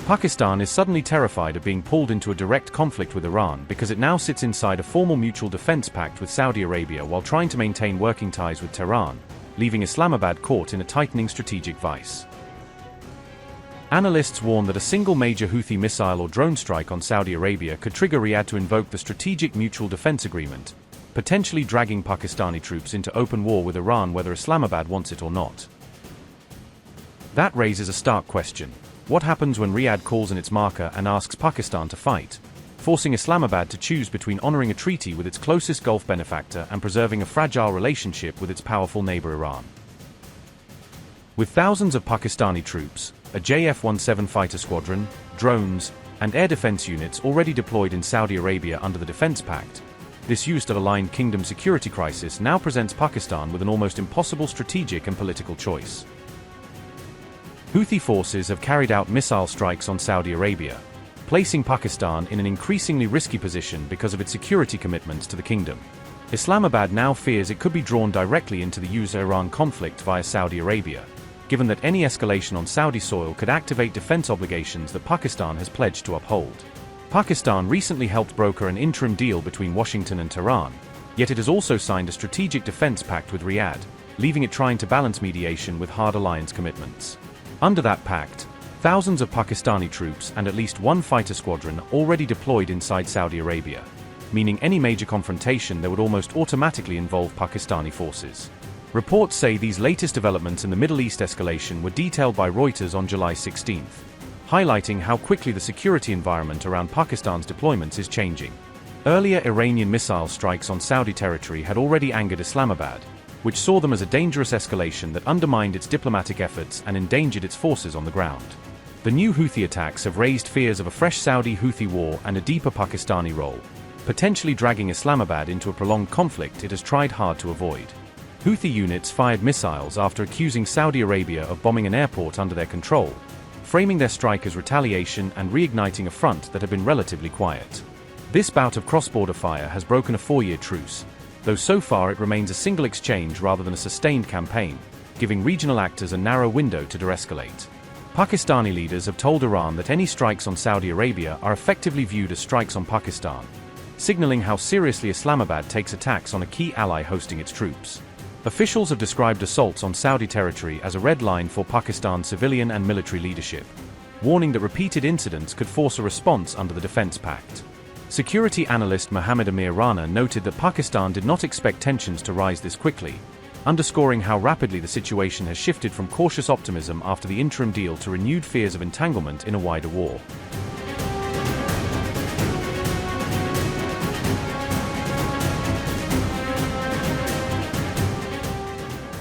Pakistan is suddenly terrified of being pulled into a direct conflict with Iran because it now sits inside a formal mutual defense pact with Saudi Arabia while trying to maintain working ties with Tehran, leaving Islamabad caught in a tightening strategic vice. Analysts warn that a single major Houthi missile or drone strike on Saudi Arabia could trigger Riyadh to invoke the Strategic Mutual Defense Agreement, potentially dragging Pakistani troops into open war with Iran whether Islamabad wants it or not. That raises a stark question. What happens when Riyadh calls in its marker and asks Pakistan to fight, forcing Islamabad to choose between honoring a treaty with its closest Gulf benefactor and preserving a fragile relationship with its powerful neighbor Iran? With thousands of Pakistani troops, a JF-17 fighter squadron, drones, and air defense units already deployed in Saudi Arabia under the Defense Pact, this aligned kingdom security crisis now presents Pakistan with an almost impossible strategic and political choice. Houthi forces have carried out missile strikes on Saudi Arabia, placing Pakistan in an increasingly risky position because of its security commitments to the kingdom. Islamabad now fears it could be drawn directly into the US-Iran conflict via Saudi Arabia, given that any escalation on Saudi soil could activate defense obligations that Pakistan has pledged to uphold. Pakistan recently helped broker an interim deal between Washington and Tehran, yet it has also signed a strategic defense pact with Riyadh, leaving it trying to balance mediation with hard alliance commitments. Under that pact, thousands of Pakistani troops and at least one fighter squadron already deployed inside Saudi Arabia, meaning any major confrontation there would almost automatically involve Pakistani forces. Reports say these latest developments in the Middle East escalation were detailed by Reuters on July 16, highlighting how quickly the security environment around Pakistan's deployments is changing. Earlier Iranian missile strikes on Saudi territory had already angered Islamabad, which saw them as a dangerous escalation that undermined its diplomatic efforts and endangered its forces on the ground. The new Houthi attacks have raised fears of a fresh Saudi-Houthi war and a deeper Pakistani role, potentially dragging Islamabad into a prolonged conflict it has tried hard to avoid. Houthi units fired missiles after accusing Saudi Arabia of bombing an airport under their control, framing their strike as retaliation and reigniting a front that had been relatively quiet. This bout of cross-border fire has broken a 4-year truce, though so far it remains a single exchange rather than a sustained campaign, giving regional actors a narrow window to de-escalate. Pakistani leaders have told Iran that any strikes on Saudi Arabia are effectively viewed as strikes on Pakistan, signaling how seriously Islamabad takes attacks on a key ally hosting its troops. Officials have described assaults on Saudi territory as a red line for Pakistan's civilian and military leadership, warning that repeated incidents could force a response under the Defense Pact. Security analyst Mohammed Amir Rana noted that Pakistan did not expect tensions to rise this quickly, underscoring how rapidly the situation has shifted from cautious optimism after the interim deal to renewed fears of entanglement in a wider war.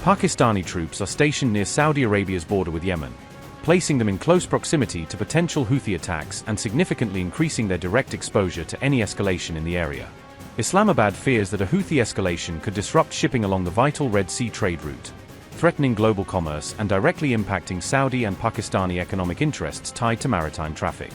Pakistani troops are stationed near Saudi Arabia's border with Yemen, placing them in close proximity to potential Houthi attacks and significantly increasing their direct exposure to any escalation in the area. Islamabad fears that a Houthi escalation could disrupt shipping along the vital Red Sea trade route, threatening global commerce and directly impacting Saudi and Pakistani economic interests tied to maritime traffic.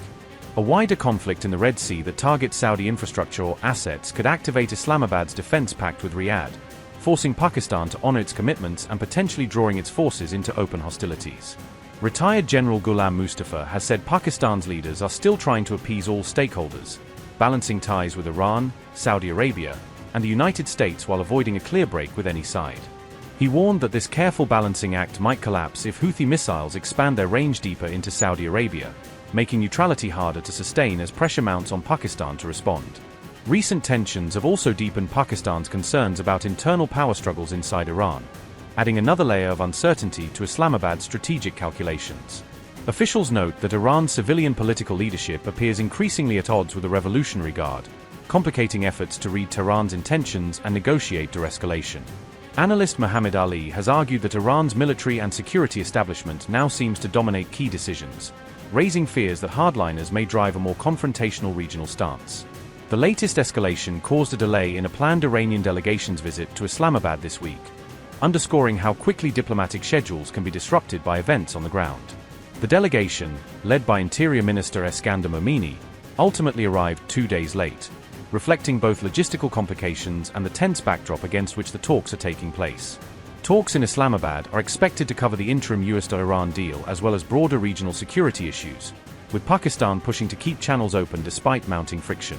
A wider conflict in the Red Sea that targets Saudi infrastructure or assets could activate Islamabad's defense pact with Riyadh, forcing Pakistan to honor its commitments and potentially drawing its forces into open hostilities. Retired General Ghulam Mustafa has said Pakistan's leaders are still trying to appease all stakeholders, balancing ties with Iran, Saudi Arabia, and the United States while avoiding a clear break with any side. He warned that this careful balancing act might collapse if Houthi missiles expand their range deeper into Saudi Arabia, making neutrality harder to sustain as pressure mounts on Pakistan to respond. Recent tensions have also deepened Pakistan's concerns about internal power struggles inside Iran, adding another layer of uncertainty to Islamabad's strategic calculations. Officials note that Iran's civilian political leadership appears increasingly at odds with the Revolutionary Guard, complicating efforts to read Tehran's intentions and negotiate de-escalation. Analyst Muhammad Ali has argued that Iran's military and security establishment now seems to dominate key decisions, raising fears that hardliners may drive a more confrontational regional stance. The latest escalation caused a delay in a planned Iranian delegation's visit to Islamabad this week, underscoring how quickly diplomatic schedules can be disrupted by events on the ground. The delegation, led by Interior Minister Eskander Momini, ultimately arrived 2 days late, reflecting both logistical complications and the tense backdrop against which the talks are taking place. Talks in Islamabad are expected to cover the interim US-Iran deal as well as broader regional security issues, with Pakistan pushing to keep channels open despite mounting friction.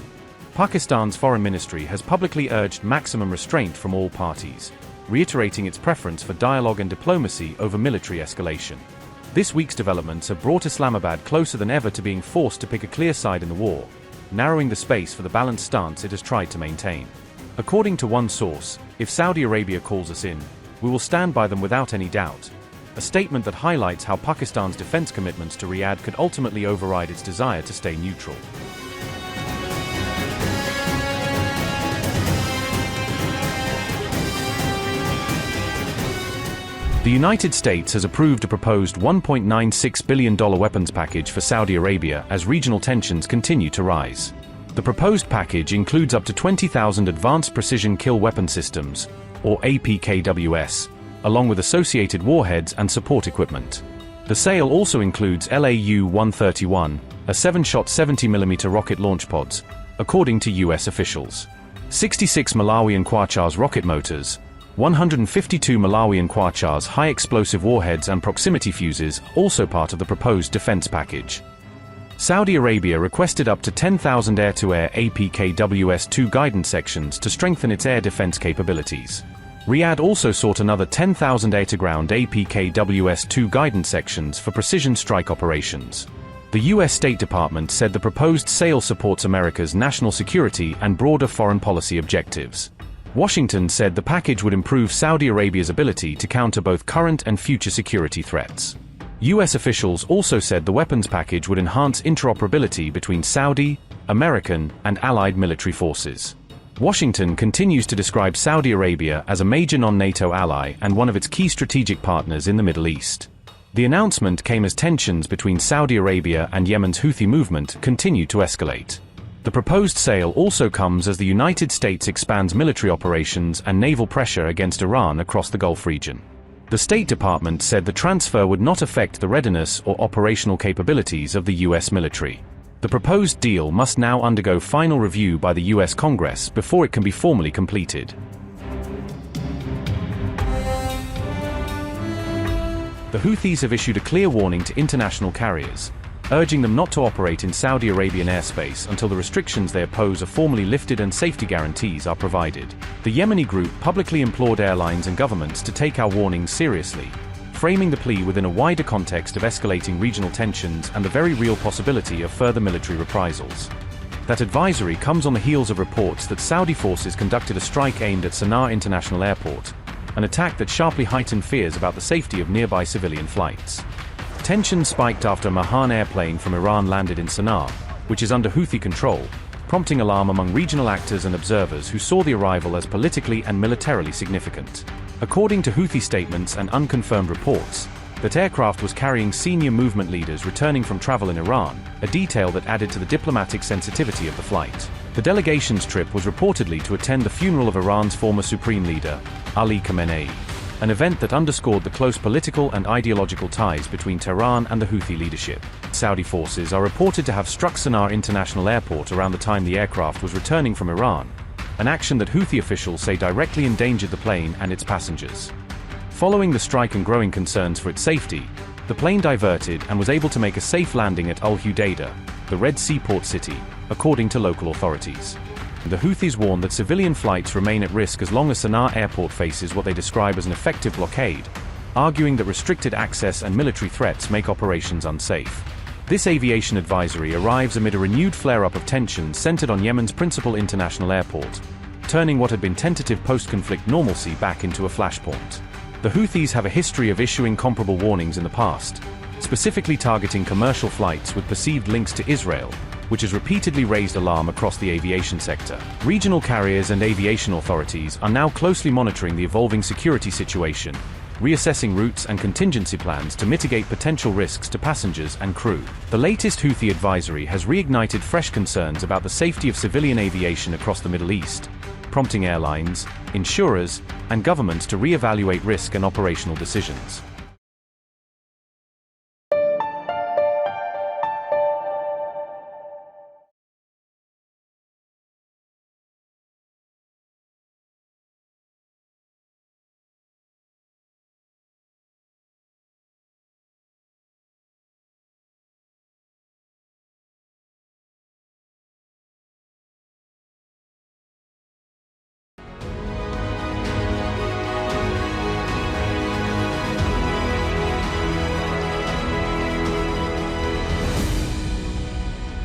Pakistan's foreign ministry has publicly urged maximum restraint from all parties, reiterating its preference for dialogue and diplomacy over military escalation. This week's developments have brought Islamabad closer than ever to being forced to pick a clear side in the war, narrowing the space for the balanced stance it has tried to maintain. According to one source, if Saudi Arabia calls us in, we will stand by them without any doubt, a statement that highlights how Pakistan's defense commitments to Riyadh could ultimately override its desire to stay neutral. The United States has approved a proposed $1.96 billion weapons package for Saudi Arabia as regional tensions continue to rise. The proposed package includes up to 20,000 advanced precision kill weapon systems, or APKWS, along with associated warheads and support equipment. The sale also includes LAU-131, a 7-shot 70mm rocket launch pods, according to U.S. officials. 66 Malawian Quachars rocket motors, 152 Malawian Quachars high-explosive warheads and proximity fuses, also part of the proposed defense package. Saudi Arabia requested up to 10,000 air-to-air APKWS-2 guidance sections to strengthen its air defense capabilities. Riyadh also sought another 10,000 air-to-ground APKWS-2 guidance sections for precision strike operations. The U.S. State Department said the proposed sale supports America's national security and broader foreign policy objectives. Washington said the package would improve Saudi Arabia's ability to counter both current and future security threats. U.S. officials also said the weapons package would enhance interoperability between Saudi, American, and allied military forces. Washington continues to describe Saudi Arabia as a major non-NATO ally and one of its key strategic partners in the Middle East. The announcement came as tensions between Saudi Arabia and Yemen's Houthi movement continue to escalate. The proposed sale also comes as the United States expands military operations and naval pressure against Iran across the Gulf region. The State Department said the transfer would not affect the readiness or operational capabilities of the U.S. military. The proposed deal must now undergo final review by the U.S. Congress before it can be formally completed. The Houthis have issued a clear warning to international carriers, urging them not to operate in Saudi Arabian airspace until the restrictions they oppose are formally lifted and safety guarantees are provided. The Yemeni group publicly implored airlines and governments to take our warnings seriously, framing the plea within a wider context of escalating regional tensions and the very real possibility of further military reprisals. That advisory comes on the heels of reports that Saudi forces conducted a strike aimed at Sana'a International Airport, an attack that sharply heightened fears about the safety of nearby civilian flights. Tensions spiked after a Mahan airplane from Iran landed in Sana'a, which is under Houthi control, prompting alarm among regional actors and observers who saw the arrival as politically and militarily significant. According to Houthi statements and unconfirmed reports, that aircraft was carrying senior movement leaders returning from travel in Iran, a detail that added to the diplomatic sensitivity of the flight. The delegation's trip was reportedly to attend the funeral of Iran's former supreme leader, Ali Khamenei, an event that underscored the close political and ideological ties between Tehran and the Houthi leadership. Saudi forces are reported to have struck Sana'a International Airport around the time the aircraft was returning from Iran, an action that Houthi officials say directly endangered the plane and its passengers. Following the strike and growing concerns for its safety, the plane diverted and was able to make a safe landing at Al Hudaydah, the Red Sea port city, according to local authorities. The Houthis warn that civilian flights remain at risk as long as Sana'a airport faces what they describe as an effective blockade, arguing that restricted access and military threats make operations unsafe. This aviation advisory arrives amid a renewed flare-up of tensions centered on Yemen's principal international airport, turning what had been tentative post-conflict normalcy back into a flashpoint. The Houthis have a history of issuing comparable warnings in the past, specifically targeting commercial flights with perceived links to Israel, which has repeatedly raised alarm across the aviation sector. Regional carriers and aviation authorities are now closely monitoring the evolving security situation, reassessing routes and contingency plans to mitigate potential risks to passengers and crew. The latest Houthi advisory has reignited fresh concerns about the safety of civilian aviation across the Middle East, prompting airlines, insurers, and governments to re-evaluate risk and operational decisions.